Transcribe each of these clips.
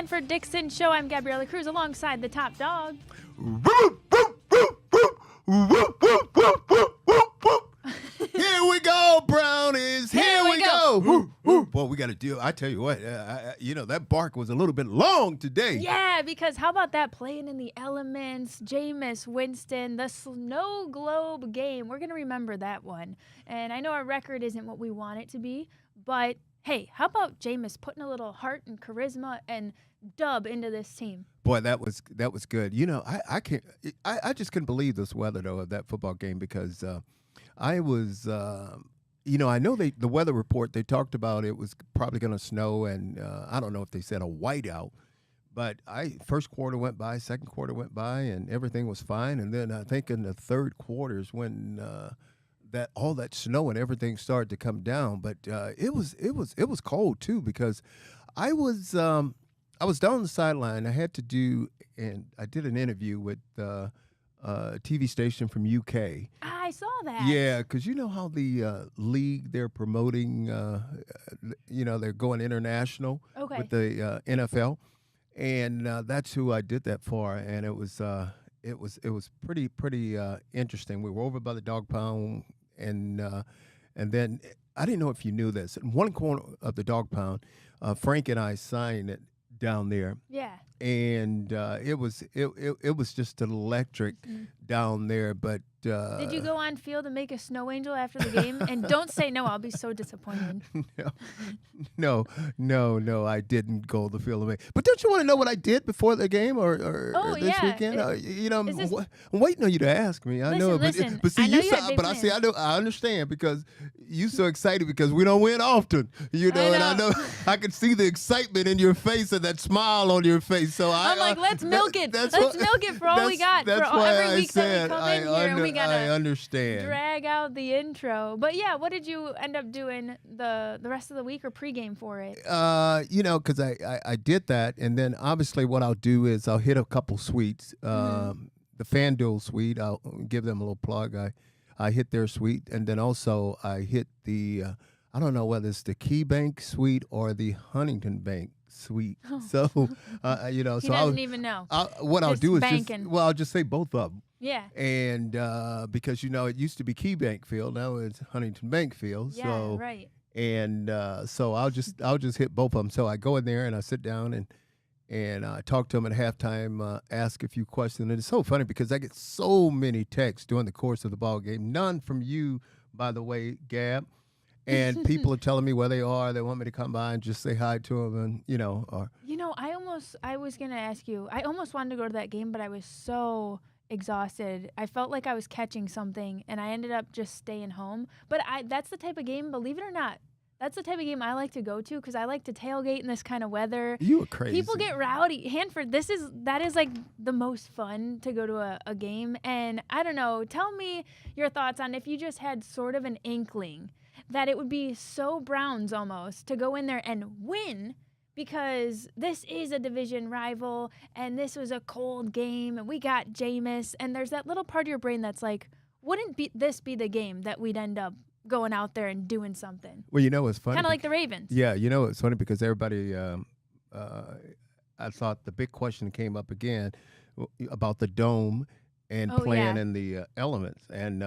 Hanford Dixon Show. I'm Gabriella Kreuz alongside the top dog. Here we go, brownies. Here we go. Boy, we got to deal. I tell you what, that bark was a little bit long today. Yeah, because how about that playing in the elements, Jameis Winston, the Snowglobe game. We're going to remember that one. And I know our record isn't what we want it to be, but hey, how about Jameis putting a little heart and charisma and dub into this team? Boy, that was good. You know, I just couldn't believe this weather though of that football game because I was I know the weather report they talked about it was probably going to snow and I don't know if they said a whiteout, but first quarter went by, second quarter went by, and everything was fine, and then I think in the third quarters when that all that snow and everything started to come down, but it was cold too because I was down on the sideline. I had to do, and I did an interview with a TV station from UK. I saw that. Yeah, because you know how the league, they're promoting, they're going international with the NFL, and that's who I did that for, and it was pretty interesting. We were over by the dog pound, and then I didn't know if you knew this. In one corner of the dog pound, Frank and I signed it down there. Yeah. And it was just electric down there. But did you go on field and make a snow angel after the game? And don't say no; I'll be so disappointed. No, I didn't go to the field and make. But don't you want to know what I did before the game or this weekend? I'm waiting on you to ask me. I know, but see, I understand because you so excited because we don't win often. And I know I can see the excitement in your face and that smile on your face. So I'm like, let's milk it. Let's milk it for all we got. For every week that we come in here and we gotta drag out the intro. But yeah, what did you end up doing the rest of the week or pregame for it? Because I did that, and then obviously what I'll do is I'll hit a couple suites. The FanDuel suite, I'll give them a little plug. I hit their suite, and then also I hit the I don't know whether it's the Key Bank suite or the Huntington Bank suite. So, he doesn't even know. I'll do is I'll just say both of them. Yeah. And because it used to be Key Bank Field, now it's Huntington Bank Field. Yeah, so, right. And so I'll just hit both of them. So I go in there and I sit down and I talk to them at halftime, ask a few questions. And it's so funny because I get so many texts during the course of the ball game. None from you, by the way, Gab. And people are telling me where they are. They want me to come by and just say hi to them, and I was gonna ask you. I almost wanted to go to that game, but I was so exhausted. I felt like I was catching something, and I ended up just staying home. But that's the type of game, believe it or not, that's the type of game I like to go to because I like to tailgate in this kind of weather. You are crazy. People get rowdy. Hanford, that is like the most fun to go to a game. And I don't know, tell me your thoughts on if you just had sort of an inkling that it would be so Browns almost to go in there and win because this is a division rival and this was a cold game and we got Jameis, and there's that little part of your brain that's like, wouldn't this be the game that we'd end up going out there and doing something? Well, it's funny. Kind of like the Ravens. Yeah, it's funny because everybody, I thought the big question came up again about the dome and playing in the elements. And,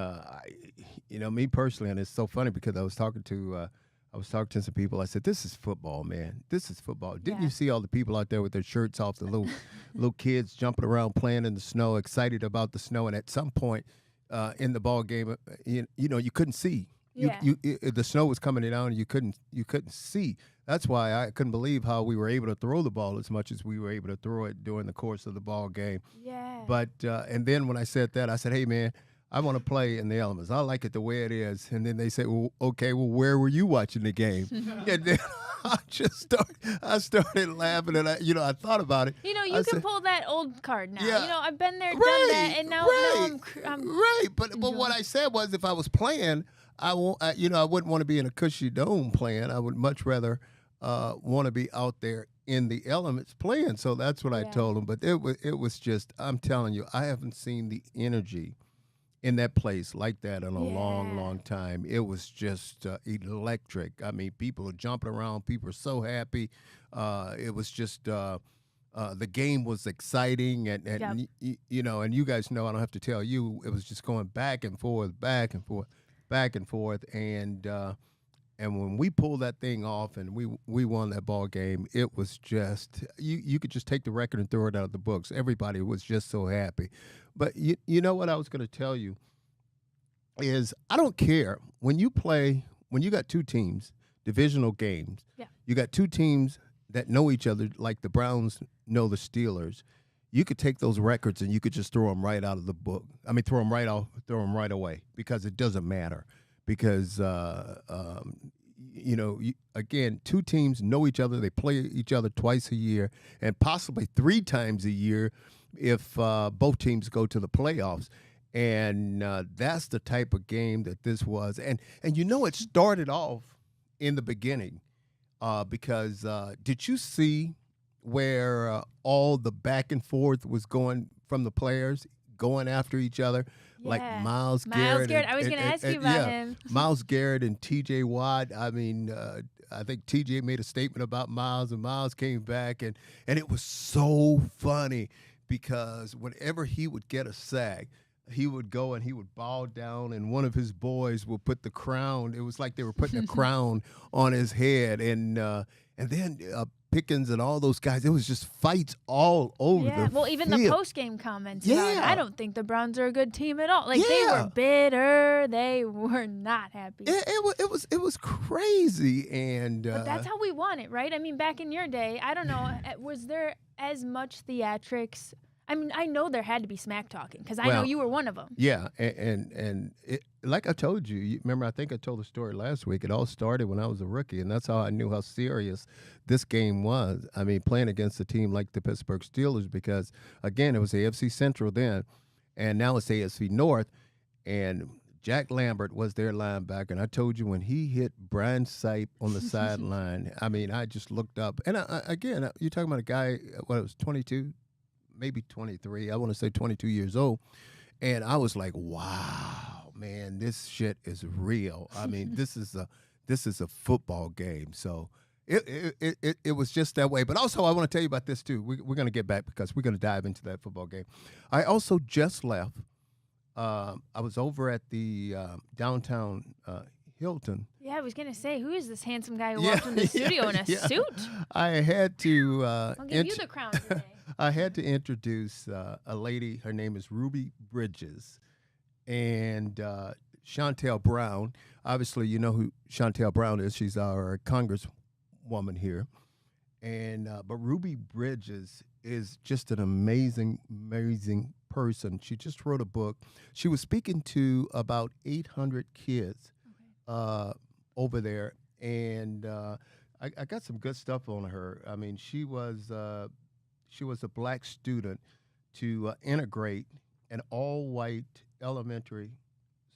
me personally, and it's so funny because I was talking to some people. I said, this is football, man. This is football. Didn't you see all the people out there with their shirts off, the little kids jumping around playing in the snow, excited about the snow? And at some point in the ball game, you couldn't see. The snow was coming down and you couldn't see. That's why I couldn't believe how we were able to throw the ball as much as we were able to throw it during the course of the ball game. Yeah. But and then when I said that, I said, hey, man, I want to play in the elements. I like it the way it is. And then they said, well, okay, well, where were you watching the game? And then I started laughing, and I thought about it. You can pull that old card now. Yeah. I've been there, done that, and now I'm right. But what I said was, if I was playing, I wouldn't want to be in a cushy dome playing. I would much rather want to be out there in the elements playing. So that's what I told him. But it was just, I'm telling you, I haven't seen the energy in that place like that in a long, long time. It was just electric. I mean, people are jumping around. People are so happy. It was just the game was exciting, and Yep. you know, and you guys know, I don't have to tell you, it was just going back and forth, back and forth, back and forth, and when we pulled that thing off and we won that ball game, it was just you could just take the record and throw it out of the books. Everybody was just so happy. But you know what I was going to tell you is I don't care when you play when you got two teams, divisional games. Yeah. You got two teams that know each other like the Browns know the Steelers. You could take those records and you could just throw them right out of the book. I mean, throw them right away because it doesn't matter. Because you know, again, two teams know each other. They play each other twice a year and possibly three times a year if both teams go to the playoffs. And that's the type of game that this was. And you know, it started off in the beginning because did you see where all the back and forth was going from the players going after each other? Yeah. Like Myles Garrett. I was going to ask you about him. Myles Garrett and T.J. Watt. I mean, I think T.J. made a statement about Myles, and Myles came back, and it was so funny because whenever he would get a sack, he would go and he would bow down, and one of his boys would put the crown. It was like they were putting a crown on his head, and then Pickens and all those guys. It was just fights all over the well, even field. the post-game comments. Yeah. I don't think the Browns are a good team at all. Like, Yeah. they were bitter. They were not happy. It was crazy, and But that's how we won it, right? I mean, back in your day, I don't know, was there as much theatrics? I mean, I know there had to be smack talking because I know you were one of them. Yeah, and it, like I told you, remember, I think I told the story last week. It all started when I was a rookie, and that's how I knew how serious this game was. I mean, playing against a team like the Pittsburgh Steelers because, again, it was AFC Central then, and now it's AFC North, and Jack Lambert was their linebacker, and I told you when he hit Brian Sipe on the sideline, I mean, I just looked up. And, again, you're talking about a guy, what, it was 22? Maybe 23. I want to say 22 years old. And I was like, wow, man, this shit is real. I mean, this is a football game. So it was just that way. But also, I want to tell you about this, too. We're going to get back because we're going to dive into that football game. I also just left. I was over at the downtown Hilton. Yeah, I was going to say, who is this handsome guy who walked in the studio in a suit? I had to... I'll give you the crown today. I had to introduce a lady. Her name is Ruby Bridges, and Chantel Brown. Obviously, you know who Chantel Brown is. She's our congresswoman here. And but Ruby Bridges is just an amazing, amazing person. She just wrote a book. She was speaking to about 800 kids over there, and I got some good stuff on her. I mean, she was a black student to integrate an all-white elementary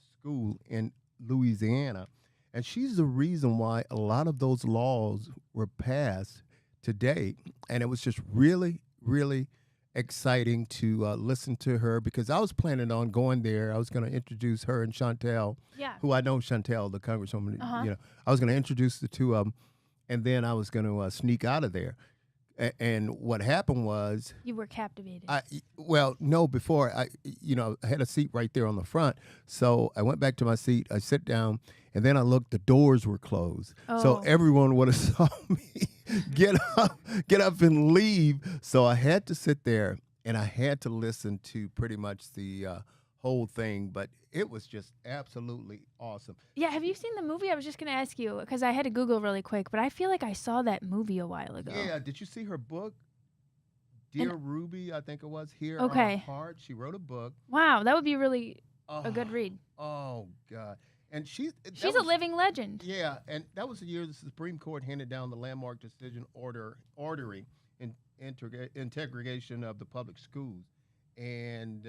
school in Louisiana. And she's the reason why a lot of those laws were passed today. And it was just really, really exciting to listen to her because I was planning on going there. I was going to introduce her and Chantel, who I know Chantel, the congresswoman. You know, I was going to introduce the two of them, and then I was going to sneak out of there. And what happened was... You were captivated. Before, I had a seat right there on the front. So I went back to my seat, I sit down, and then I looked, the doors were closed. Oh. So everyone would have saw me get up and leave. So I had to sit there, and I had to listen to pretty much the whole thing. But it was just absolutely awesome. Yeah, have you seen the movie? I was just going to ask you because I had to Google really quick, but I feel like I saw that movie a while ago. Yeah, did you see her book? Dear Ruby, I think it was, Here on Heart. She wrote a book. Wow, that would be really a good read. Oh, God. And she's a living legend. Yeah, and that was the year the Supreme Court handed down the landmark decision ordering integration of the public schools. And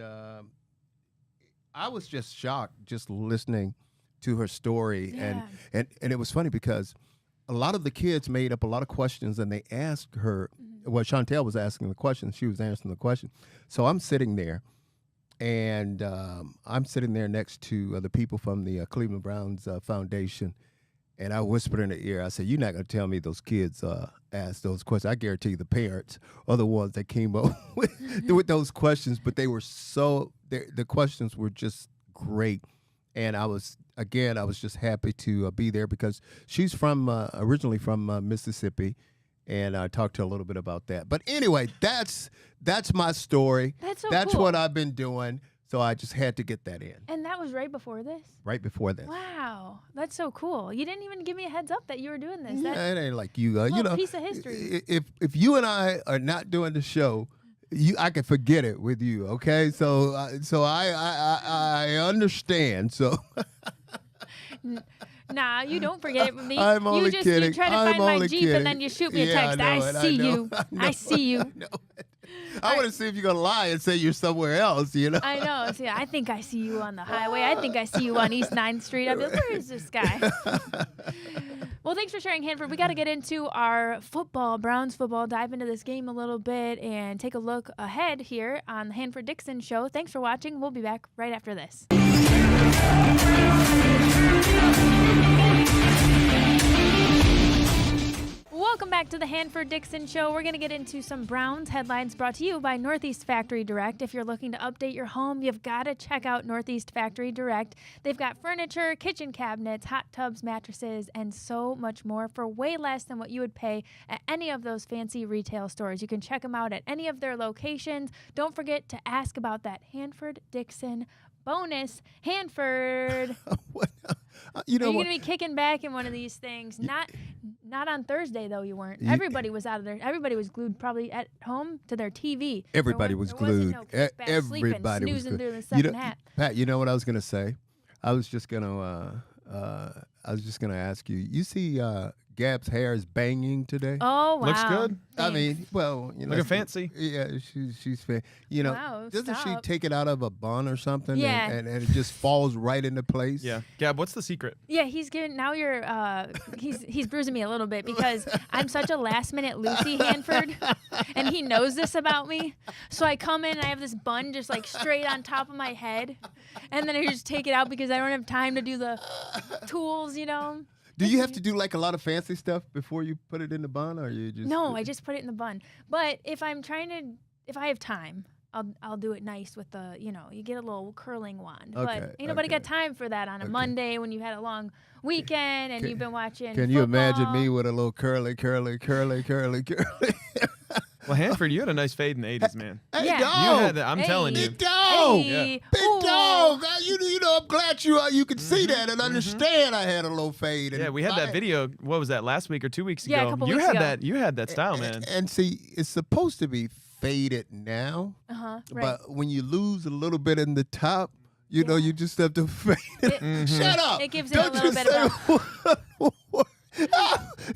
I was just shocked just listening to her story. Yeah. And it was funny because a lot of the kids made up a lot of questions and they asked her, well, Chantel was asking the questions, she was answering the question. So I'm sitting there and I'm sitting there next to the people from the Cleveland Browns Foundation. And I whispered in her ear, I said, "You're not going to tell me those kids asked those questions. I guarantee you the parents are the ones that came up with those questions, but they were the questions were just great." And I was just happy to be there because she's originally from Mississippi, and I talked to her a little bit about that. But anyway, that's my story. That's cool. What I've been doing. So I just had to get that in. And that was right before this? Right before this. Wow. That's so cool. You didn't even give me a heads up that you were doing this. Yeah, it ain't like you. You know, piece of history. If you and I are not doing the show, I can forget it with you, okay? So I understand. So Nah, you don't forget it with me. I'm only kidding. You try to find my Jeep kidding. and then you shoot me a text. I see you. I see you. I want to see if you're going to lie and say you're somewhere else, you know? I know. See, I think I see you on the highway. I think I see you on East 9th Street. I'd be like, where is this guy? Well, thanks for sharing, Hanford. We got to get into our football, Browns football, dive into this game a little bit and take a look ahead here on the Hanford Dixon Show. Thanks for watching. We'll be back right after this. Welcome back to the Hanford Dixon Show. We're going to get into some Browns headlines brought to you by Northeast Factory Direct. If you're looking to update your home, you've got to check out Northeast Factory Direct. They've got furniture, kitchen cabinets, hot tubs, mattresses, and so much more for way less than what you would pay at any of those fancy retail stores. You can check them out at any of their locations. Don't forget to ask about that Hanford Dixon bonus. Hanford. You know, are you going to be kicking back in one of these things? Not on Thursday, though, you weren't. Everybody was out of there. Everybody was glued probably at home to their TV. Everybody was glued. Everybody was snoozing glued. through the second half. Pat, you know what I was going to say? I was just going to ask you. You see Gab's hair is banging today. Oh, wow. Looks good. Thanks. I mean, well, you know, looking fancy. Yeah, she's you know, wow, doesn't stop. she take it out of a bun or something? Yeah. and it just falls right into place. Yeah. Gab, what's the secret? Yeah, he's giving now. You're he's bruising me a little bit because I'm such a last minute Lucy Hanford, and he knows this about me. So I come in and I have this bun just like straight on top of my head, and then I just take it out because I don't have time to do the tools, you know. Do you have to do like a lot of fancy stuff before you put it in the bun, or you just? No, I just put it in the bun. But if I have time, I'll do it nice with the, you know, you get a little curling wand. Okay, But ain't nobody got time for that on a Monday when you had a long weekend and you've been watching Can you imagine football. me with a little curly? Well, Hanford, you had a nice fade in the 80s, man. Hey, Yeah. dog. You had that. I'm telling you. Big dog. Hey. Big Ooh. dog. You know, I'm glad you can see that and understand I had a little fade. And Yeah, we had that video. What was that, last week or 2 weeks ago? Yeah, a couple you weeks had ago. that. You had that style, man. And see, it's supposed to be faded now, Right. but when you lose a little bit in the top, you know, you just have to fade it. Shut up. It gives it Don't a little you bit say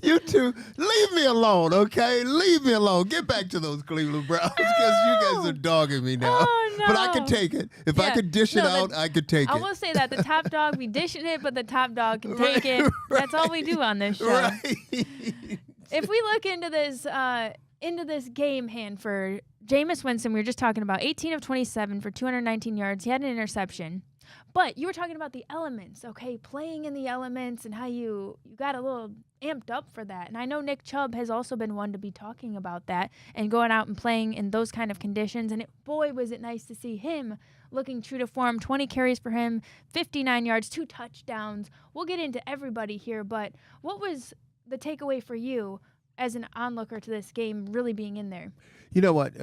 You two, leave me alone, okay? Leave me alone. Get back to those Cleveland Browns because you guys are dogging me now. Oh, no. But I can take it. If I could dish it out, I could take I it. will say that the top dog, we dishing it, but the top dog can take it. Right. That's all we do on this show. Right. If we look into this game, Hanford, Jameis Winston, we were just talking about 18 of 27 for 219 yards. He had an interception. But you were talking about the elements, okay? Playing in the elements and how you got a little amped up for that. And I know Nick Chubb has also been one to be talking about that and going out and playing in those kind of conditions. And boy, was it nice to see him looking true to form. 20 carries for him, 59 yards, 2 touchdowns. We'll get into everybody here, but what was the takeaway for you as an onlooker to this game really being in there? You know what?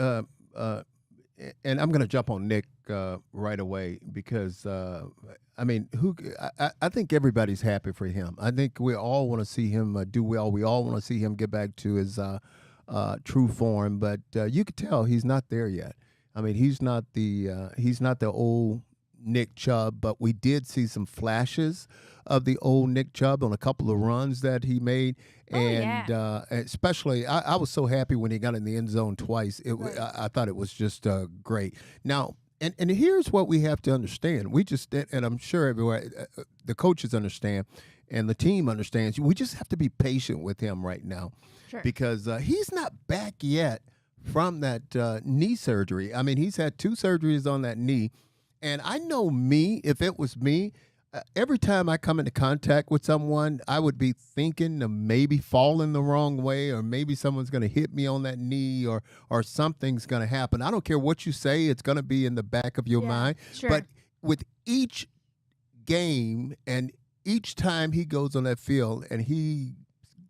And I'm going to jump on Nick right away because, I mean, I think everybody's happy for him. I think we all want to see him do well. We all want to see him get back to his true form, but you could tell he's not there yet. I mean, he's not the old Nick Chubb, but we did see some flashes of the old Nick Chubb on a couple of runs that he made. And especially, I was so happy when he got in the end zone twice. I thought it was just great. Now, and here's what we have to understand. And I'm sure everywhere, the coaches understand and the team understands. We just have to be patient with him right now. Sure. Because he's not back yet from that knee surgery. I mean, he's had 2 surgeries on that knee. And I know if it was me, every time I come into contact with someone, I would be thinking of maybe falling the wrong way, or maybe someone's going to hit me on that knee, or something's going to happen. I don't care what you say; it's going to be in the back of your mind. Sure. But with each game and each time he goes on that field and he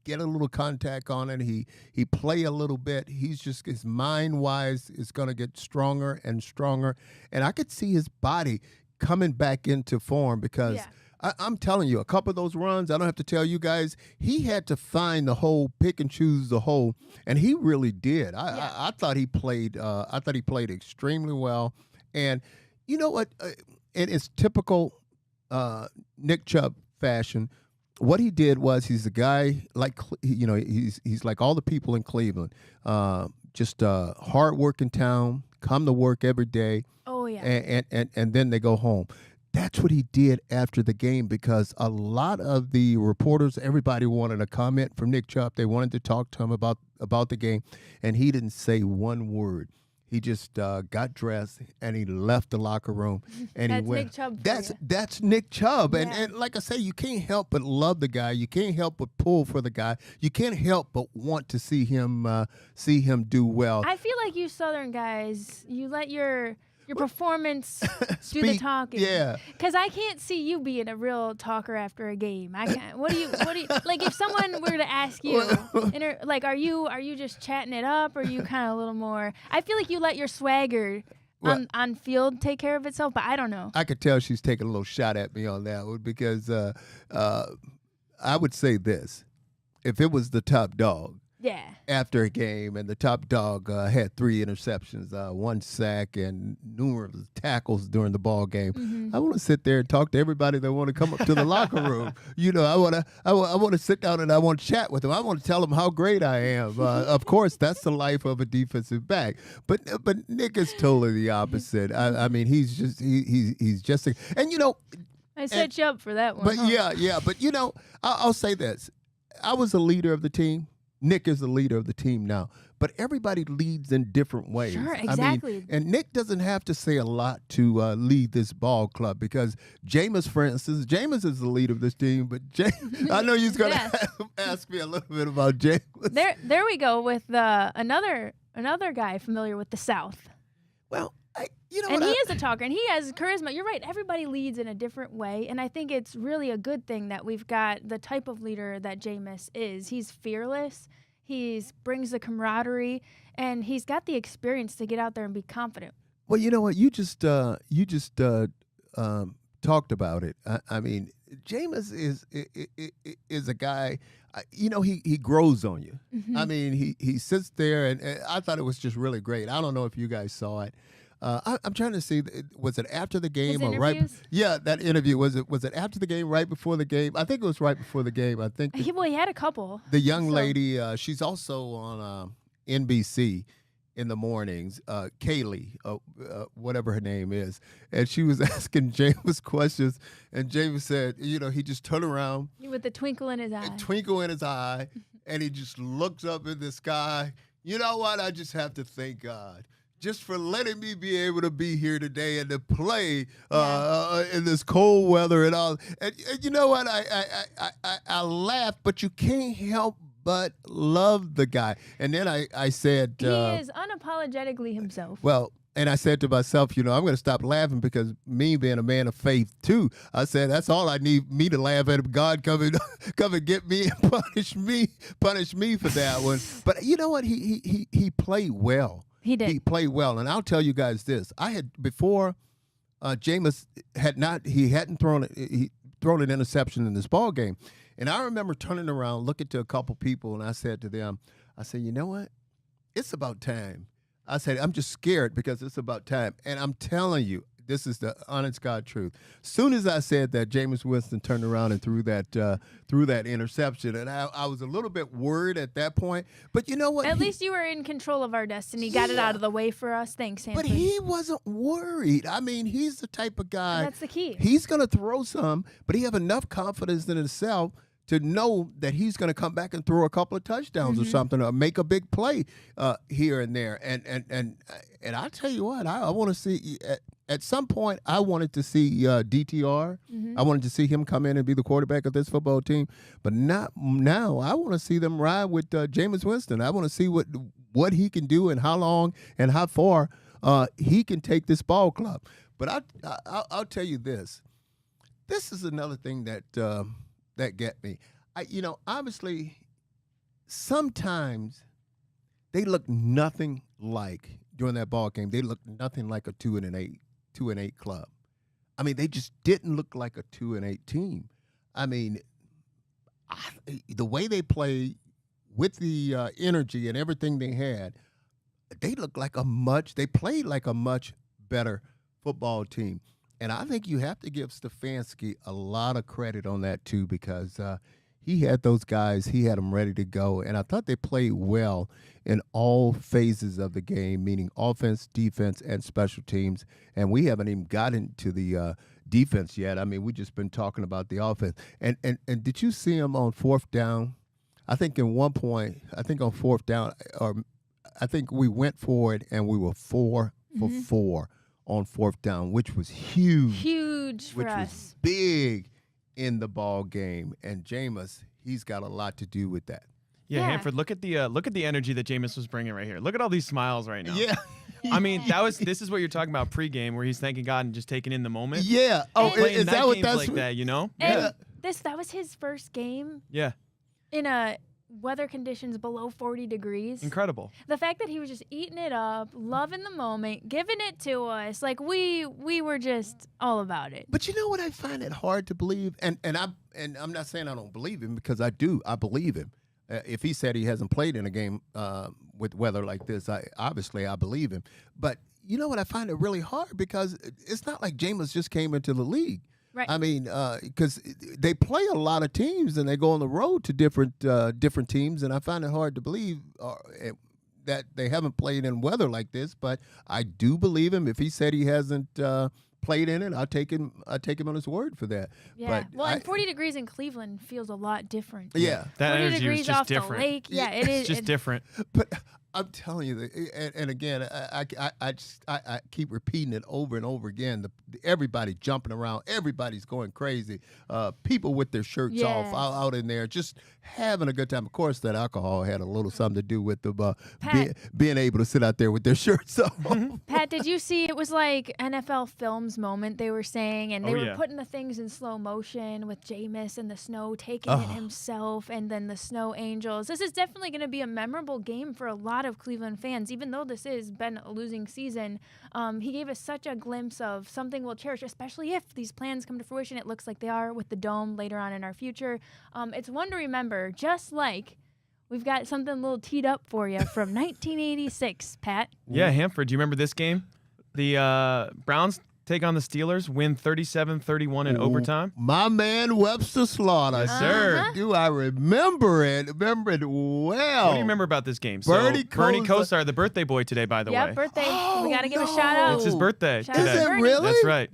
get a little contact on it, he play a little bit, his mind wise is going to get stronger and stronger, and I could see his body coming back into form because I'm telling you, a couple of those runs, I don't have to tell you guys, he had to find the hole, pick and choose the hole, and he really did. I thought he played extremely well, and you know what? In its typical Nick Chubb fashion, what he did was he's a guy like, he's like all the people in Cleveland, just a hard-working town, come to work every day. Oh, yeah. And then they go home. That's what he did after the game, because a lot of the reporters, everybody wanted a comment from Nick Chubb. They wanted to talk to him about the game, and he didn't say one word. He just got dressed and he left the locker room and he went. Nick Chubb. That's Nick Chubb, and like I say, you can't help but love the guy. You can't help but pull for the guy. You can't help but want to see him do well. I feel like you Southern guys, you let your performance do the talking. Yeah. Because I can't see you being a real talker after a game. I can't. What do you like? If someone were to ask you, are you just chatting it up, or are you kind of a little more? I feel like you let your swagger on field take care of itself, but I don't know. I could tell she's taking a little shot at me on that one, because I would say this: if it was the top dog. Yeah. After a game, and the top dog had 3 interceptions, 1 sack, and numerous tackles during the ball game, I want to sit there and talk to everybody that want to come up to the locker room. I want to sit down and I want to chat with them. I want to tell them how great I am. Of course, that's the life of a defensive back. But Nick is totally the opposite. I mean, he's just and I set you up for that one. But huh? But I'll say this: I was the leader of the team. Nick is the leader of the team now, but everybody leads in different ways. Sure, exactly. I mean, and Nick doesn't have to say a lot to lead this ball club, because Jameis, for instance, Jameis is the leader of this team, but I know you're going to ask me a little bit about Jameis. There we go with another guy familiar with the South. Well, he is a talker, and he has charisma. You're right. Everybody leads in a different way, and I think it's really a good thing that we've got the type of leader that Jameis is. He's fearless. He brings the camaraderie, and he's got the experience to get out there and be confident. Well, you know what? You just talked about it. I mean, Jameis is a guy. He grows on you. Mm-hmm. I mean, he sits there, and I thought it was just really great. I don't know if you guys saw it. I'm trying to see. Was it after the game or right? Yeah, that interview. Was it after the game, right before the game? I think it was right before the game. I think. He had a couple. The young lady. She's also on NBC in the mornings. Kaylee, whatever her name is, and she was asking James questions, and James said, he just turned around with the twinkle in his eye. And he just looks up in the sky. You know what? I just have to thank God just for letting me be able to be here today and to play in this cold weather and all. And you know what? I laugh, but you can't help but love the guy. And then I said... he is unapologetically himself. Well, and I said to myself, I'm going to stop laughing, because me being a man of faith, too, I said, that's all I need, me to laugh at him. God come and get me and punish me for that one. But you know what? He played well. He did. He played well. And I'll tell you guys this. I had, before Jameis hadn't thrown an interception in this ball game. And I remember turning around, looking to a couple people, and I said to them, you know what? It's about time. I said, I'm just scared because it's about time. And I'm telling you, this is the honest God truth. Soon as I said that, Jameis Winston turned around and threw that interception. And I was a little bit worried at that point. But you know what? At least you were in control of our destiny. Got it out of the way for us. Thanks, Hanford. But he wasn't worried. I mean, he's the type of guy. And that's the key. He's going to throw some, but he have enough confidence in himself to know that he's going to come back and throw a couple of touchdowns or something, or make a big play here and there. And I tell you what, I want to see at some point, I wanted to see DTR. I wanted to see him come in and be the quarterback of this football team. But not now. I want to see them ride with Jameis Winston. I want to see what he can do and how long and how far he can take this ball club. But I'll tell you this. This is another thing that get me. Obviously, sometimes they look nothing like during that ball game. They look nothing like a 2-8 club. I mean, they just didn't look like a 2-8 team. I mean, the way they played with the energy and everything they had, they looked like they played like a much better football team. And I think you have to give Stefanski a lot of credit on that too, because he had those guys, he had them ready to go. And I thought they played well in all phases of the game, meaning offense, defense, and special teams. And we haven't even gotten to the defense yet. I mean, we just been talking about the offense. And did you see him on fourth down? I think in one point, on fourth down, I think we went for it and we were 4 for 4 on fourth down, which was huge. Huge for us. Which was big in the ball game. And Jameis, he's got a lot to do with that. Yeah, Hanford, look at the energy that Jameis was bringing right here. Look at all these smiles right now. Yeah. I mean, this is what you're talking about pregame, where he's thanking God and just taking in the moment. Yeah. Oh, is that what that's like that, you know? And that was his first game. Yeah. In weather conditions below 40 degrees. Incredible. The fact that he was just eating it up, loving the moment, giving it to us, like we were just all about it. But you know what, I find it hard to believe, and I'm not saying I don't believe him, because I do. I believe him. If he said he hasn't played in a game with weather like this, I believe him. But you know what, I find it really hard, because it's not like Jameis just came into the league. Right. I mean, because they play a lot of teams and they go on the road to different teams, and I find it hard to believe that they haven't played in weather like this. But I do believe him. If he said he hasn't played in it, I'll take him on his word for that. Yeah. But and 40 degrees in Cleveland feels a lot different. Yeah. That 40 energy degrees was just off different. the lake. Yeah, it is. It's just different. But I'm telling you, and again, I keep repeating it over and over again. Everybody jumping around, everybody's going crazy. People with their shirts off out in there, just having a good time. Of course, that alcohol had a little something to do with them being able to sit out there with their shirts off. Pat, did you see? It was like NFL Films moment, they were saying, and they were putting the things in slow motion with Jameis and the snow taking it himself, and then the snow angels. This is definitely going to be a memorable game for a lot of Cleveland fans, even though this has been a losing season. He gave us such a glimpse of something we'll cherish, especially if these plans come to fruition. It looks like they are with the Dome later on in our future. It's one to remember, just like we've got something a little teed up for you from 1986, Pat. Yeah, Hanford, do you remember this game? The Browns take on the Steelers, win 37-31 in overtime. My man Webster Slaughter. Yes, sir. Do I remember it? Remember it well. What do you remember about this game? Bernie Kosar, the birthday boy today, by the way. Yeah, birthday. We got to give a shout out. It's his birthday Shout today. out to Is it Bernie. really? That's right.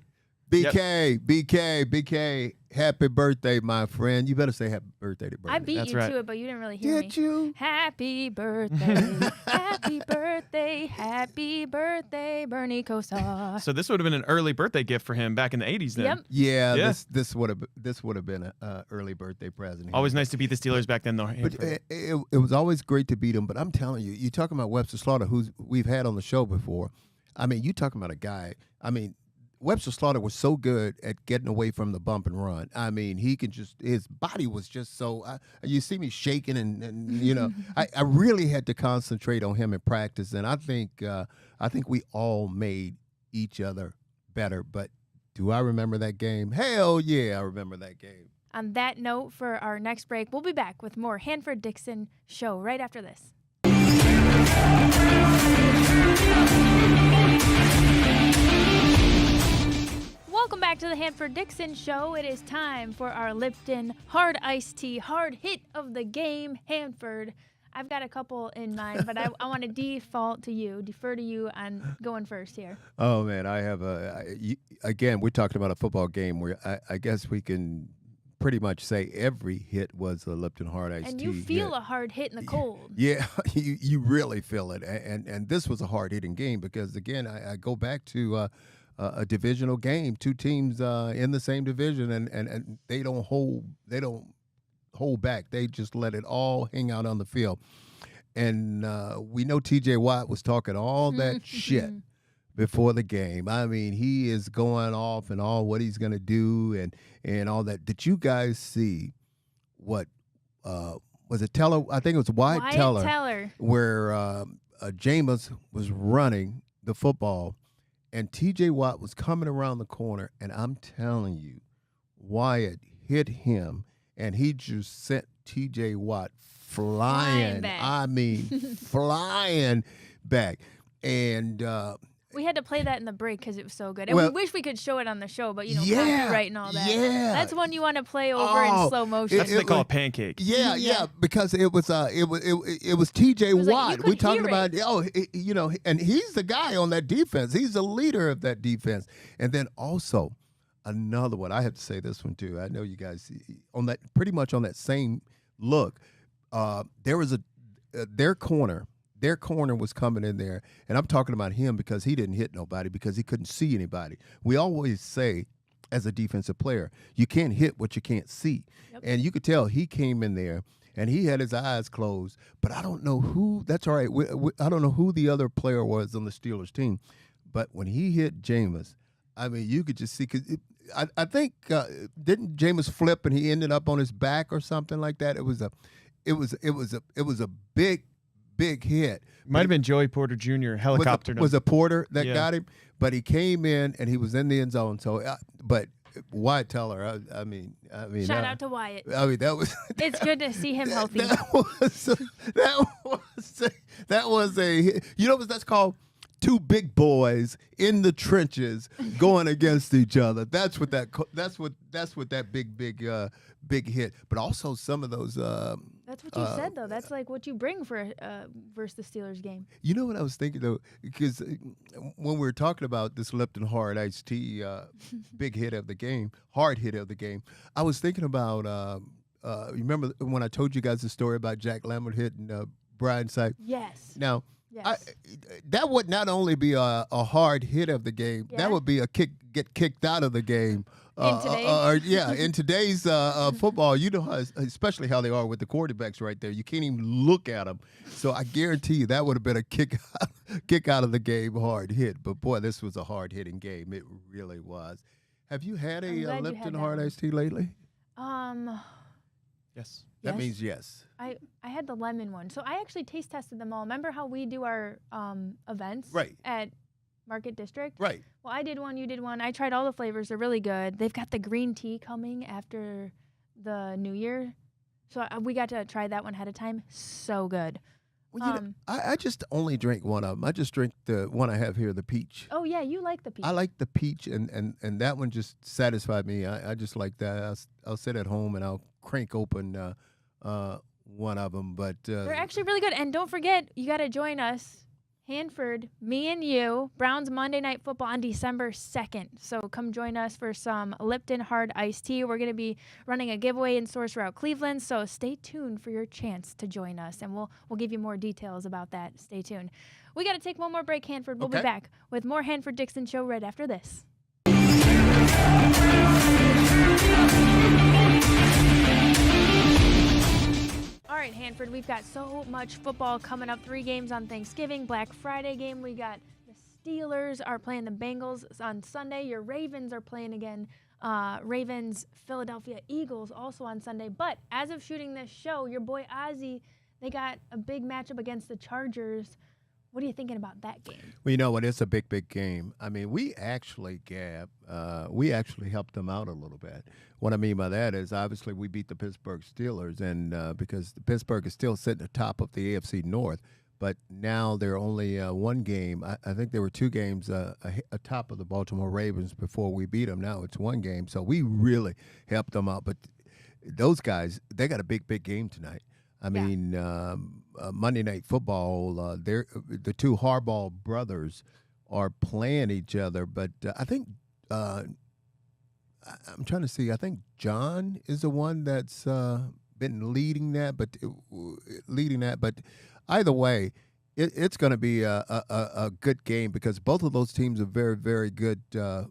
BK, happy birthday, my friend. You better say happy birthday to Bernie. I beat That's you right. to it, but you didn't really hear me. Did you? Happy birthday, happy birthday, Bernie Kosar. So this would have been an early birthday gift for him back in the 80s then. Yep. Yeah. This would have been an early birthday present. Always nice to beat the Steelers back then, though. But it was always great to beat him. But I'm telling you, you're talking about Webster Slaughter, who we've had on the show before. I mean, you talking about a guy. I mean, Webster Slaughter was so good at getting away from the bump and run. I mean, his body was just so, you see me shaking and you know, I really had to concentrate on him in practice. And I think we all made each other better. But do I remember that game? Hell yeah, I remember that game. On that note, for our next break, we'll be back with more Hanford Dixon show right after this. Welcome back to the Hanford Dixon Show. It is time for our Lipton Hard Iced Tea Hard Hit of the Game. Hanford, I've got a couple in mind, but I want to defer to you on going first here. Oh, man, I have again, we're talking about a football game where I guess we can pretty much say every hit was a Lipton Hard Iced Tea. And you feel a hard hit in the cold. Yeah, you really feel it. And this was a hard-hitting game because, again, I go back to a divisional game, two teams in the same division, and they don't hold back. They just let it all hang out on the field. And we know T.J. Watt was talking all that shit before the game. I mean, he is going off and all what he's going to do and all that. Did you guys see what was it Teller? I think it was Wyatt Teller, where Jameis was running the football, and T.J. Watt was coming around the corner, and I'm telling you, Wyatt hit him, and he just sent T.J. Watt flying. I mean, flying back. And we had to play that in the break because it was so good. And we wish we could show it on the show, but, copyright and all that. Yeah. That's one you want to play over in slow motion. That's what they call a pancake. Yeah, because it was T.J. Watt. We talking about, and he's the guy on that defense. He's the leader of that defense. And then also another one. I have to say this one too. I know you guys on that pretty much on that same look. There was their corner was coming in there, and I'm talking about him because he didn't hit nobody because he couldn't see anybody. We always say, as a defensive player, you can't hit what you can't see. Yep. And you could tell he came in there, and he had his eyes closed, but I don't know who. That's all right. I don't know who the other player was on the Steelers team, but when he hit Jameis, I mean, you could just see because I think didn't Jameis flip and he ended up on his back or something like that. It was a big hit. Might have been Joey Porter Jr. helicoptered him. Was a Porter that got him, but he came in and he was in the end zone. So, but Wyatt Teller, I mean, shout out to Wyatt. I mean, that was. It's good to see him healthy. That was a. You know what that's called? Two big boys in the trenches going against each other. That's what that big hit. But also some of those. That's what you said though. That's like what you bring for versus the Steelers game. You know what I was thinking though, because when we were talking about this Lipton Hard Iced Tea big hit of the game, hard hit of the game, I was thinking about. Remember when I told you guys the story about Jack Lambert hitting Brian Sipe? Yes. Now. Yes. That would not only be a hard hit of the game, that would be a get kicked out of the game. In today's football, you know, especially how they are with the quarterbacks right there. You can't even look at them. So I guarantee you that would have been a kick out of the game, hard hit. But boy, this was a hard hitting game. It really was. Have you had a Lipton Hard Iced Tea lately? Yes. That means yes. I had the lemon one. So I actually taste tested them all. Remember how we do our events at Market District? Right. Well, I did one, you did one. I tried all the flavors. They're really good. They've got the green tea coming after the New Year. So we got to try that one ahead of time. So good. Well, I just only drink one of them. I just drink the one I have here, the peach. Oh, yeah, you like the peach. I like the peach, and that one just satisfied me. I just like that. I'll sit at home and I'll crank open one of them. But they're actually really good. And don't forget, you got to join us, Hanford, me and you, Browns Monday Night Football on December 2nd. So come join us for some Lipton Hard Iced Tea. We're going to be running a giveaway in Source Route Cleveland, so stay tuned for your chance to join us, and we'll give you more details about that. Stay tuned. We got to take one more break, Hanford. We'll be back with more Hanford Dixon Show right after this. All right, Hanford, we've got so much football coming up. 3 games on Thanksgiving, Black Friday game. We got the Steelers are playing the Bengals on Sunday. Your Ravens are playing again. Ravens, Philadelphia Eagles also on Sunday. But as of shooting this show, your boy Ozzy, they got a big matchup against the Chargers. What are you thinking about that game? Well, you know what? It's a big, big game. I mean, we actually, Gab, helped them out a little bit. What I mean by that is, obviously, we beat the Pittsburgh Steelers, and because Pittsburgh is still sitting at the top of the AFC North, but now they're only one game. I think there were 2 games atop of the Baltimore Ravens before we beat them. Now it's 1 game, so we really helped them out. But those guys, they got a big, big game tonight. I mean, Monday Night Football, the 2 Harbaugh brothers are playing each other. But I think I'm trying to see. I think John is the one that's been leading that. But either way, it's going to be a good game because both of those teams are very, very good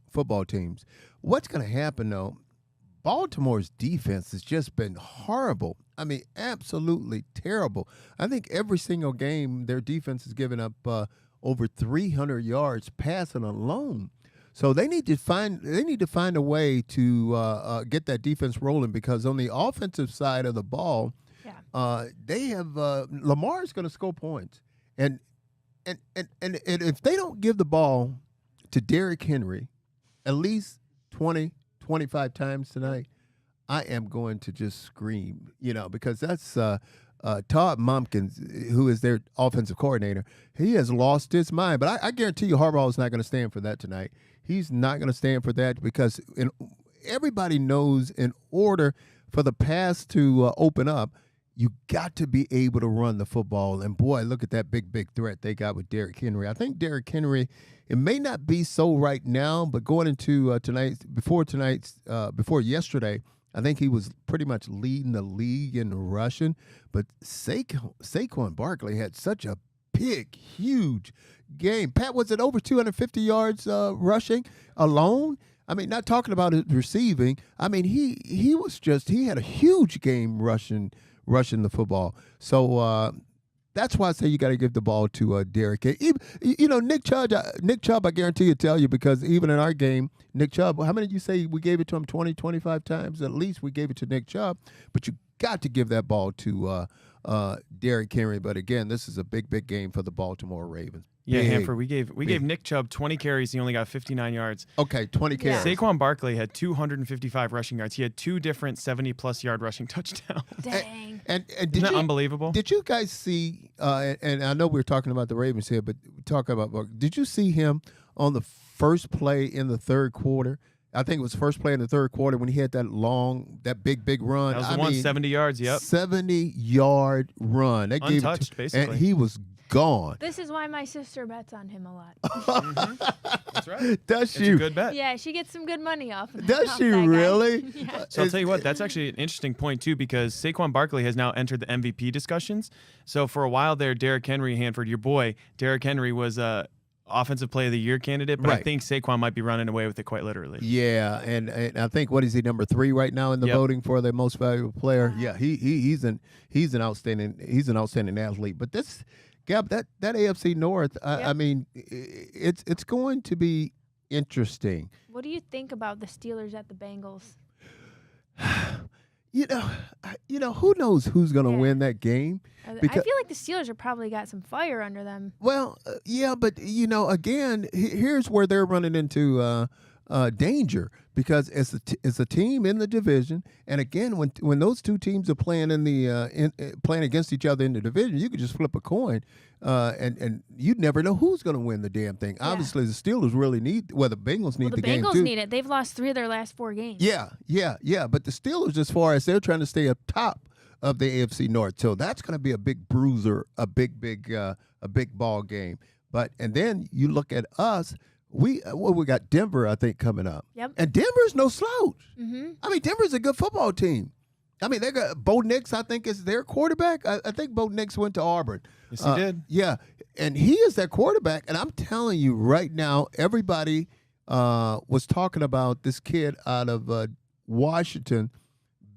football teams. What's going to happen, though, Baltimore's defense has just been horrible. I mean, absolutely terrible. I think every single game their defense has given up over 300 yards passing alone. So they need to find a way to get that defense rolling because on the offensive side of the ball, they have Lamar's going to score points, and if they don't give the ball to Derrick Henry at least 20, 25 times tonight, I am going to just scream, because that's Todd Monken, who is their offensive coordinator. He has lost his mind, but I guarantee you Harbaugh is not going to stand for that tonight. He's not going to stand for that because everybody knows in order for the pass to open up, you got to be able to run the football. And, boy, look at that big threat they got with Derrick Henry. I think Derrick Henry, it may not be so right now, but going into before yesterday, I think he was pretty much leading the league in rushing. But Saquon Barkley had such a big, huge game. Pat, was it over 250 yards rushing alone? I mean, not talking about his receiving. I mean, he had a huge game rushing the football. So that's why I say you got to give the ball to Derrick. Nick Chubb, I guarantee you tell you, because even in our game, Nick Chubb, how many did you say we gave it to him? 20, 25 times? At least we gave it to Nick Chubb. But you got to give that ball to Derrick Henry. But again, this is a big game for the Baltimore Ravens. Yeah, Hanford, we gave Nick Chubb 20 carries. He only got 59 yards. Okay, 20 carries. Saquon Barkley had 255 rushing yards. He had 2 different 70-plus yard rushing touchdowns. Dang. And Isn't that unbelievable? Did you guys see, and I know we're talking about the Ravens here, but talk about Barkley. Did you see him on the first play in the third quarter? I think it was first play in the third quarter when he had that big run. That was the one, 70 yards, yep. 70-yard run. They untouched, basically. And he was gone. This is why my sister bets on him a lot. That's right. Does she? It's a good bet. Yeah, she gets some good money off of Does off she that guy. really? Yeah. So I'll tell you what, that's actually an interesting point, too, because Saquon Barkley has now entered the MVP discussions. So for a while there, Derrick Henry, Hanford, your boy, Derrick Henry was Offensive Player of the Year candidate, but right. I think Saquon might be running away with it quite literally. Yeah, and I think, what is he, number 3 right now in the voting for the most valuable player? Wow. Yeah, he's an outstanding athlete. But this, Gab, that AFC North, I mean, it's going to be interesting. What do you think about the Steelers at the Bengals? Who knows who's going to win that game? I feel like the Steelers have probably got some fire under them. Well, yeah, but again, here's where they're running into danger because it's a team in the division, and again, when those two teams are playing playing against each other in the division, you could just flip a coin, and you'd never know who's going to win the damn thing. Yeah. Obviously, the Steelers really the Bengals need the game too. The Bengals need it. They've lost 3 of their last 4 games. Yeah. But the Steelers, as far as they're trying to stay up top of the AFC North, so that's going to be a big bruiser, a big ball game. And then you look at us. We got Denver, I think, coming up. Yep. And Denver's no slouch. Mm-hmm. I mean, Denver's a good football team. I mean, they got Bo Nix, I think, is their quarterback. I think Bo Nix went to Auburn. Yes, he did. Yeah, and he is their quarterback. And I'm telling you right now, everybody was talking about this kid out of Washington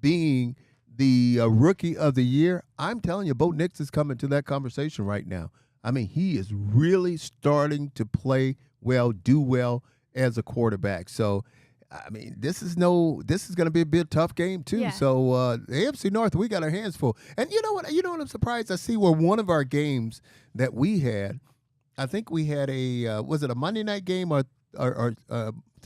being the rookie of the year. I'm telling you, Bo Nix is coming to that conversation right now. I mean, he is really starting to play well, do well as a quarterback. So, I mean, this is going to be a bit tough game too. Yeah. So, the AFC North, we got our hands full. And you know what I'm surprised I see where one of our games that we had, I think we had was it a Monday night game or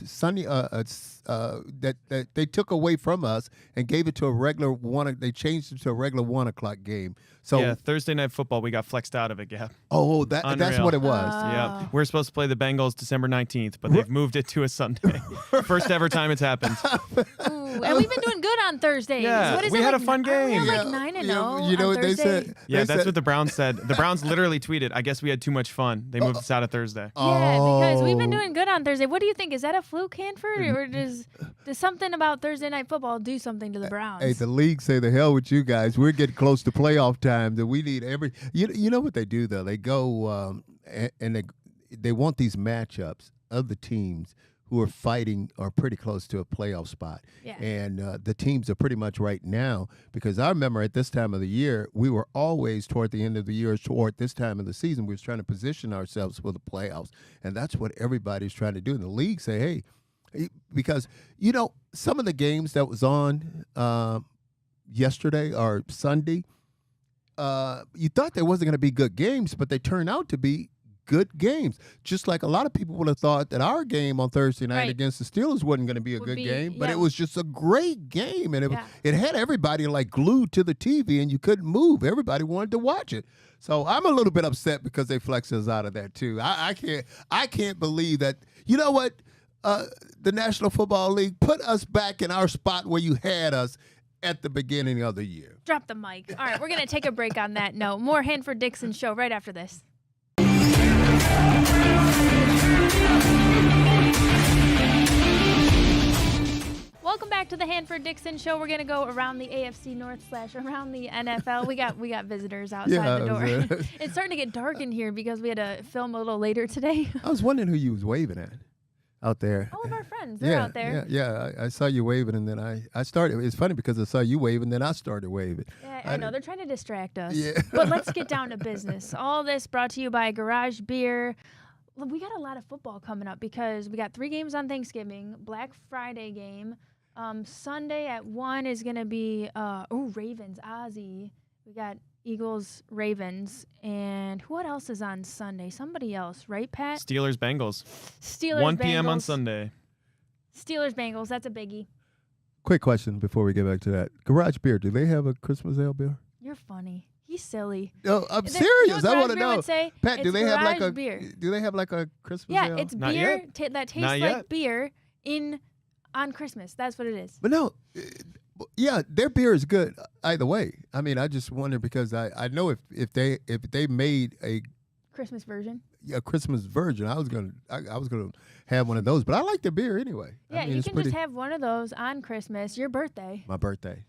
Sunday that they took away from us and gave it to a regular they changed it to a regular 1:00 game. So yeah, Thursday Night Football, we got flexed out of it, Gab. Oh, that's what it was. Yeah, we're supposed to play the Bengals December 19th, but they've moved it to a Sunday. First ever time it's happened. Ooh, And we've been doing good on Thursdays. Yeah, what is we it, had like, a fun game. We're like 9-0 You know on what they Thursday. said? Yeah, They that's said- what the Browns said. The Browns literally tweeted, I guess we had too much fun. They moved us out of Thursday. Yeah, because we've been Oh. doing good on Thursday. What do you think? Is that a fluke, Hanford, or does something about Thursday night football do something to the Browns? Hey, the league say the hell with you guys. We're getting close to playoff time. That we need every. You know what they do though? They go and they want these matchups of the teams who are fighting or pretty close to a playoff spot. Yeah. And the teams are pretty much right now, because I remember at this time of the year, we were always toward the end of the year, toward this time of the season, we was trying to position ourselves for the playoffs. And that's what everybody's trying to do. And the league say, hey, because, some of the games that was on yesterday or Sunday, you thought there wasn't going to be good games, but they turned out to be good games. Just like a lot of people would have thought that our game on Thursday night against the Steelers wasn't going to be a good game, but it was just a great game, and it had everybody like glued to the TV, and you couldn't move. Everybody wanted to watch it. So I'm a little bit upset because they flexed us out of that too. I can't believe that. You know what? The National Football League put us back in our spot where you had us at the beginning of the year. Drop the mic. All right, we're going to take a break on that note. More Hanford Dixon show right after this. Welcome back to the Hanford Dixon show. We're gonna go around the AFC North / around the NFL. We got visitors outside the door. It's starting to get dark in here because we had to film a little later today. I was wondering who you was waving at out there. All of our friends, they're out there. Yeah. I saw you waving, and then I started. It's funny because I saw you waving, then I started waving. Yeah, I know. They're trying to distract us. Yeah. But let's get down to business. All this brought to you by Garage Beer. We got a lot of football coming up because we got 3 games on Thanksgiving, Black Friday game. Sunday at 1 is going to be, Ravens, Ozzy. We got Eagles, Ravens. And what else is on Sunday? Somebody else, right, Pat? Steelers, Bengals. Steelers, 1 p.m. on Bengals. Sunday. Steelers, Bengals. That's a biggie. Quick question before we get back to that. Garage Beer, do they have a Christmas ale beer? You're funny. He's silly. No, I'm You serious. know what I want to Garage Beer know. would say? Pat, do It's they have like Garage a beer. Do they have like a Christmas Yeah, ale? it's Not beer yet. that tastes Not like yet. beer on Christmas. That's what it is. But no, yeah, their beer is good either way. I mean, I just wonder because I know if they made a Christmas version. Christmas version, I was gonna have one of those. But I like their beer anyway. Yeah, I mean, you it's can pretty, just have one of those on Christmas. Your birthday. my birthday.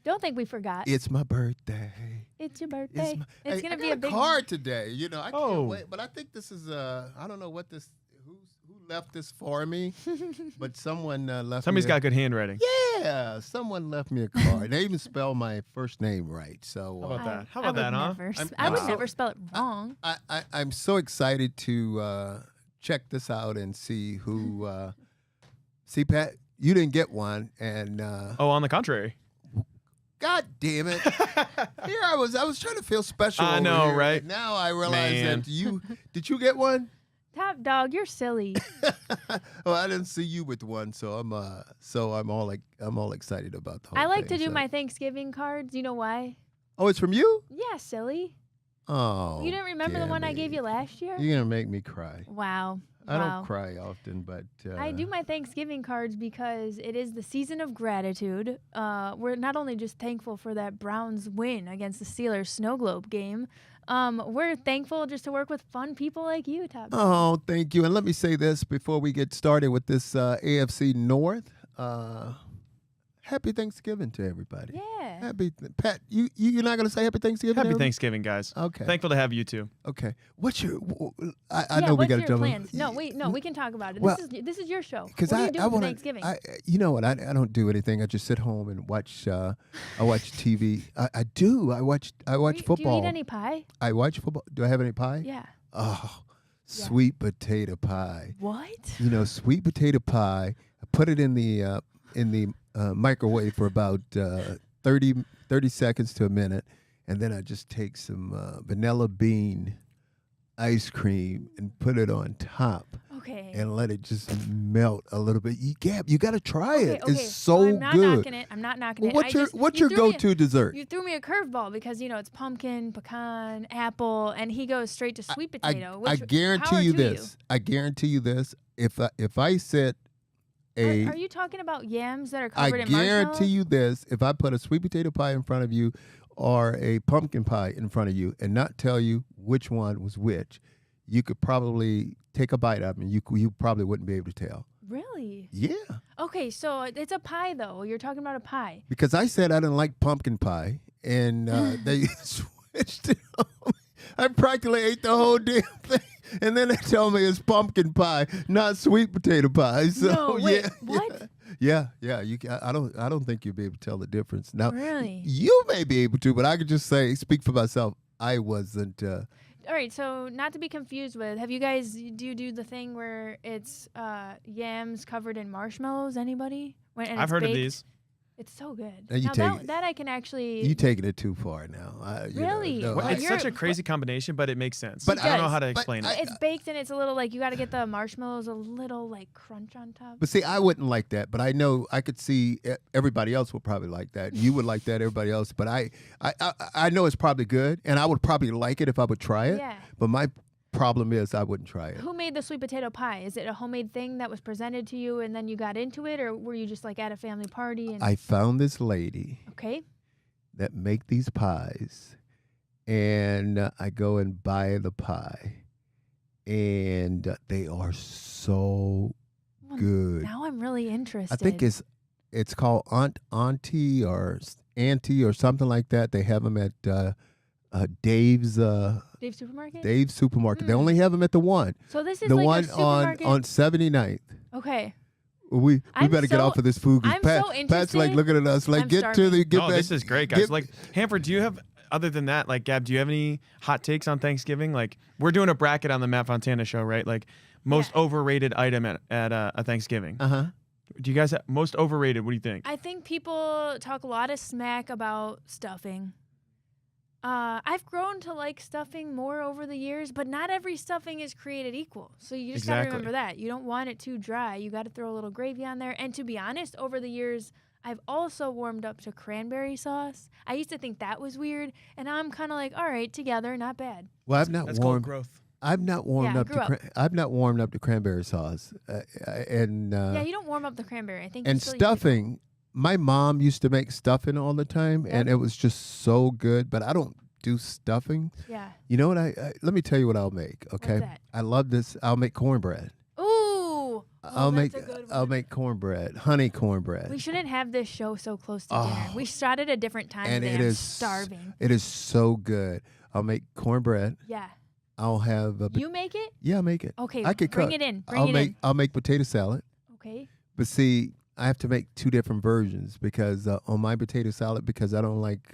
Don't think we forgot. It's my birthday. It's your birthday. It's Hey, gonna I be got a big card today. I Oh. can't wait. But I think this is I don't know what this who left this for me, but someone left. Somebody's me got good handwriting. Yeah, someone left me a card. They even spelled my first name right. So How about that? How I about that, huh? would never, I'm I would so- never spell it wrong. I'm so excited to check this out and see who. See, Pat, you didn't get one, and Oh, on the contrary. God damn it! Here I was trying to feel special. I over know, here, right? and now I realize Man. that you did. You get one? Top dog, you're silly. Well, I didn't see you with one, so I'm all excited about the whole I like thing, to do so. my Thanksgiving cards. You know why? Oh, it's from you? Yeah, silly. Oh, You didn't remember the one I damn gave it. you last year? You're gonna make me cry. Wow. I Wow. don't cry often, but I do my Thanksgiving cards because it is the season of gratitude. We're not only just thankful for that Browns win against the Steelers Snowglobe game, we're thankful just to work with fun people like you, Top. Oh, thank you. And let me say this before we get started with this AFC North. Happy Thanksgiving to everybody. Yeah. Happy Pat. You're not gonna say Happy Thanksgiving? Happy everybody? Thanksgiving, guys. Okay. Thankful to have you too. Okay. What's your? I Yeah, know we what's got to your jump. plans? No, we can talk about it. Well, This is your show. Because What are I you doing for want Thanksgiving? You know what? I don't do anything. I just sit home and watch. I watch TV. I do. I watch football. Do you eat any pie? I watch football. Do I have any pie? Yeah. Oh, sweet potato pie. What? You know, sweet potato pie. I put it in the microwave for about 30 seconds to a minute, and then I just take some vanilla bean ice cream and put it on top. Okay. And let it just melt a little bit. You got to try it. Okay. It's so well, I'm not good. knocking it. I'm not knocking Well, it. what's your go-to dessert? You threw me a curveball because it's pumpkin, pecan, apple, and he goes straight to sweet potato. I which guarantee power you to this. I guarantee you this. If I sit Are you talking about yams that are covered in I marshmallows? guarantee you this: if I put a sweet potato pie in front of you, or a pumpkin pie in front of you, and not tell you which one was which, you could probably take a bite of them, and you probably wouldn't be able to tell. Really? Yeah. Okay, so it's a pie though. You're talking about a pie. Because I said I didn't like pumpkin pie, and they switched it on me. I practically ate the whole damn thing, and then they tell me it's pumpkin pie, not sweet potato pie. So No, wait, yeah, what? Yeah. I don't think you'll be able to tell the difference. Now, Really? you may be able to, but I could just speak for myself. I wasn't. All right, so not to be confused with, do you do the thing where it's yams covered in marshmallows? Anybody? I've heard of these. It's so good. Now that I can actually. You taking it too far now. Really? No, Well, it's such a crazy combination, but it makes sense. But I don't know how to explain it. It's baked and it's a little like you got to get the marshmallows a little like crunch on top. But see, I wouldn't like that. But I know I could see everybody else would probably like that. You would like that, everybody else. But I know it's probably good, and I would probably like it if I would try it. Yeah. But my problem is I wouldn't try it. Who made the sweet potato pie? Is it a homemade thing that was presented to you and then you got into it, or were you just like at a family party? And... I found this lady Okay. that make these pies, and I go and buy the pie, and they are so good. Now I'm really interested. I think it's called Auntie or something like that. They have them at Dave's Supermarket. Dave's Supermarket. They only have them at the one. So this is The like one a supermarket. on 79th. Okay. We I'm better get so- off of this food. 'Cause I'm so Pat's like interested. looking at us like I'm get starving. back. This is great, guys. Like Hanford, do you have other than that, like Gab, do you have any hot takes on Thanksgiving? Like we're doing a bracket on the Matt Fontana show, right? Like most overrated item at a Thanksgiving. Do you guys have most overrated? What do you think? I think people talk a lot of smack about stuffing. I've grown to like stuffing more over the years, but not every stuffing is created equal. So you just gotta remember that. You don't want it too dry. You gotta throw a little gravy on there. And to be honest, over the years, I've also warmed up to cranberry sauce. I used to think that was weird, and now I'm kind of like, all right, together, not bad. Well, I've not That's called warmed. growth. I've not warmed up to. I've not warmed up to cranberry sauce, and yeah, you don't warm up the cranberry. I think. And stuffing. My mom used to make stuffing all the time, and it was just so good. But I don't do stuffing. Yeah. You know what? Let me tell you what I'll make. Okay. What's that? I love this. I'll make cornbread. Ooh. I'll make cornbread, honey cornbread. We shouldn't have this show so close to dinner. We shot it at different times, and I'm starving. It is so good. I'll make cornbread. Yeah. I'll have. You make it? Yeah, I'll make it. Okay. I could bring cook. it in. I'll make potato salad. Okay. But see, I have to make two different versions because on my potato salad, because I don't like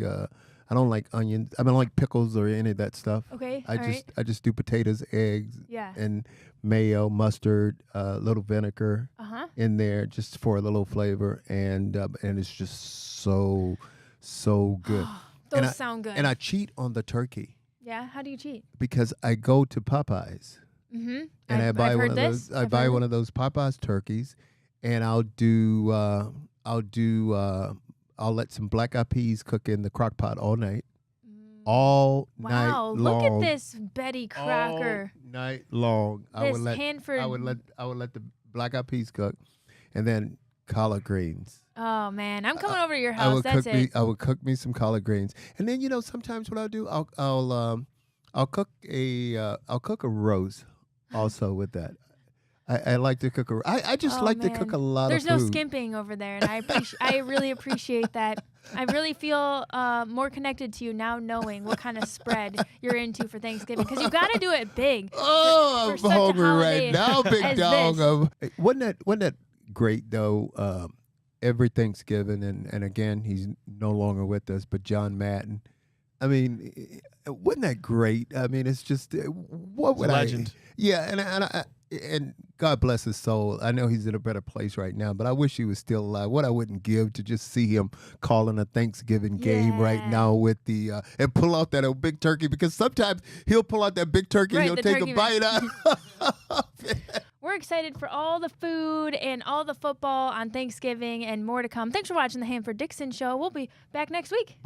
onions. I don't like pickles or any of that stuff. Okay. I just do potatoes, eggs, yeah, and mayo, mustard, little vinegar in there just for a little flavor, and it's just so good. Those sound good. And I cheat on the turkey. Yeah. How do you cheat? Because I go to Popeyes. Mm-hmm. And I buy one of those. I buy one of those Popeyes turkeys, and I'll let some black eyed peas cook in the crock pot all night. All night long. Wow, look at this Betty Crocker. All night long. Hanford. I would let the black eyed peas cook, and then collard greens. Oh man, I'm coming over to your house. I would cook me some collard greens, and then sometimes what I'll do, I'll cook a roast also with that. I like to cook I just like to cook a lot There's of food. no skimping over there, and I really appreciate that. I really feel more connected to you now, knowing what kind of spread you're into for Thanksgiving, because you got to do it big. Oh, for I'm hungry right now, big as dog. Wasn't that great though? Every Thanksgiving, and again, he's no longer with us, but John Madden. I mean, wasn't that great? I mean, it's just what would legend. And God bless his soul. I know he's in a better place right now, but I wish he was still alive. What I wouldn't give to just see him calling a Thanksgiving game right now with the and pull out that old big turkey, because sometimes he'll pull out that big turkey and he'll take a bite out. We're excited for all the food and all the football on Thanksgiving and more to come. Thanks for watching the Hanford Dixon Show. We'll be back next week.